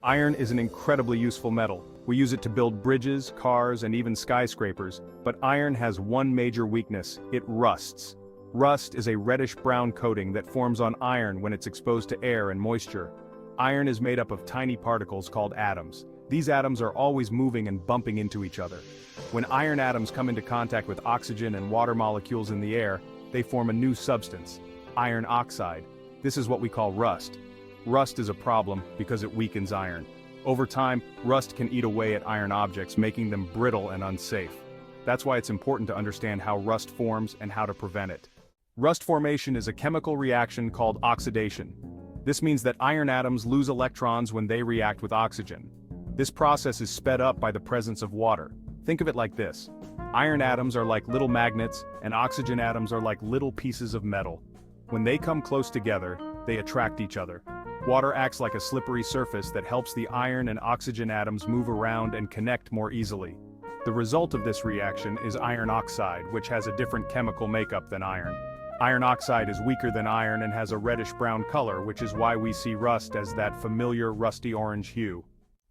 Iron is an incredibly useful metal. We use it to build bridges, cars, and even skyscrapers, but iron has one major weakness: it rusts. Rust is a reddish-brown coating that forms on iron when it's exposed to air and moisture. Iron is made up of tiny particles called atoms. These atoms are always moving and bumping into each other. When iron atoms come into contact with oxygen and water molecules in the air, they form a new substance, iron oxide. This is what we call rust. Rust is a problem because it weakens iron. Over time, rust can eat away at iron objects, making them brittle and unsafe. That's why it's important to understand how rust forms and how to prevent it. Rust formation is a chemical reaction called oxidation. This means that iron atoms lose electrons when they react with oxygen. This process is sped up by the presence of water. Think of it like this. Iron atoms are like little magnets, and oxygen atoms are like little pieces of metal. When they come close together, they attract each other. Water acts like a slippery surface that helps the iron and oxygen atoms move around and connect more easily. The result of this reaction is iron oxide, which has a different chemical makeup than iron. Iron oxide is weaker than iron and has a reddish-brown color, which is why we see rust as that familiar rusty orange hue.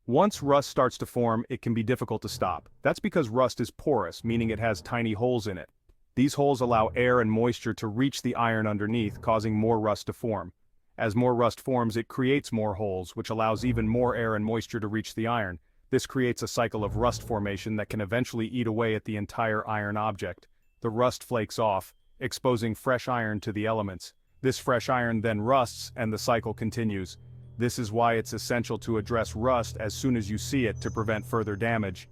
Once rust starts to form, it can be difficult to stop. That's because rust is porous, meaning it has tiny holes in it. These holes allow air and moisture to reach the iron underneath, causing more rust to form. As more rust forms, it creates more holes, which allows even more air and moisture to reach the iron. This creates a cycle of rust formation that can eventually eat away at the entire iron object. The rust flakes off, exposing fresh iron to the elements. This fresh iron then rusts, and the cycle continues. This is why it's essential to address rust as soon as you see it to prevent further damage.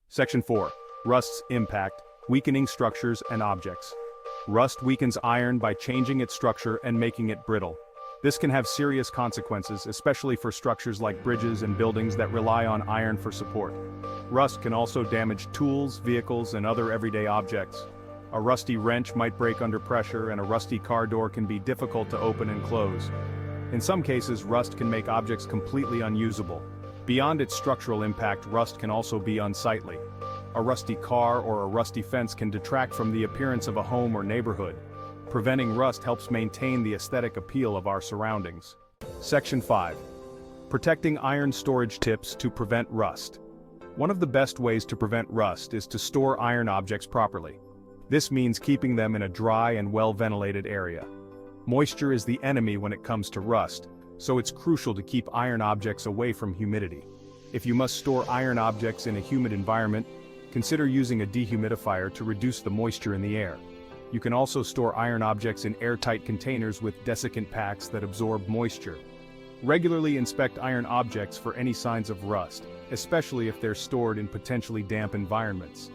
Section 4. Rust's impact: weakening structures and objects. Rust weakens iron by changing its structure and making it brittle. This can have serious consequences, especially for structures like bridges and buildings that rely on iron for support. Rust can also damage tools, vehicles, and other everyday objects. A rusty wrench might break under pressure, and a rusty car door can be difficult to open and close. In some cases, rust can make objects completely unusable. Beyond its structural impact, rust can also be unsightly. A rusty car or a rusty fence can detract from the appearance of a home or neighborhood. Preventing rust helps maintain the aesthetic appeal of our surroundings. Section 5. Protecting iron storage tips to prevent rust. One of the best ways to prevent rust is to store iron objects properly. This means keeping them in a dry and well-ventilated area. Moisture is the enemy when it comes to rust, so it's crucial to keep iron objects away from humidity. If you must store iron objects in a humid environment, consider using a dehumidifier to reduce the moisture in the air. You can also store iron objects in airtight containers with desiccant packs that absorb moisture. Regularly inspect iron objects for any signs of rust, especially if they're stored in potentially damp environments.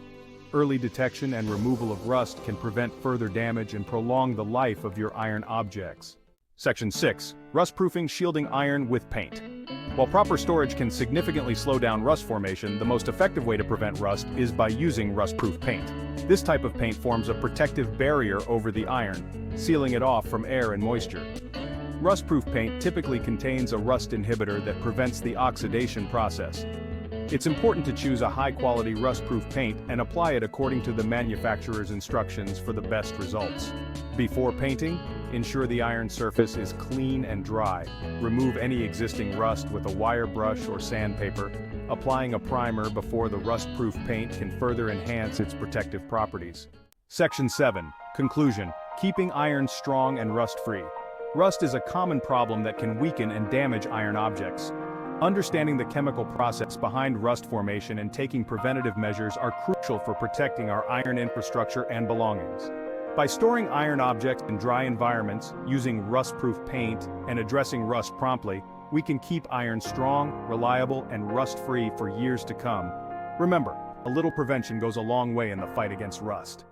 Early detection and removal of rust can prevent further damage and prolong the life of your iron objects. Section 6. Rust-proofing shielding iron with paint. While proper storage can significantly slow down rust formation, the most effective way to prevent rust is by using rust-proof paint. This type of paint forms a protective barrier over the iron, sealing it off from air and moisture. Rust-proof paint typically contains a rust inhibitor that prevents the oxidation process. It's important to choose a high-quality rust-proof paint and apply it according to the manufacturer's instructions for the best results. Before painting, ensure the iron surface is clean and dry. Remove any existing rust with a wire brush or sandpaper. Applying a primer before the rust-proof paint can further enhance its protective properties. Section 7. Conclusion: keeping iron strong and rust-free. Rust is a common problem that can weaken and damage iron objects. Understanding the chemical process behind rust formation and taking preventative measures are crucial for protecting our iron infrastructure and belongings. By storing iron objects in dry environments, using rust-proof paint, and addressing rust promptly, we can keep iron strong, reliable, and rust-free for years to come. Remember, a little prevention goes a long way in the fight against rust.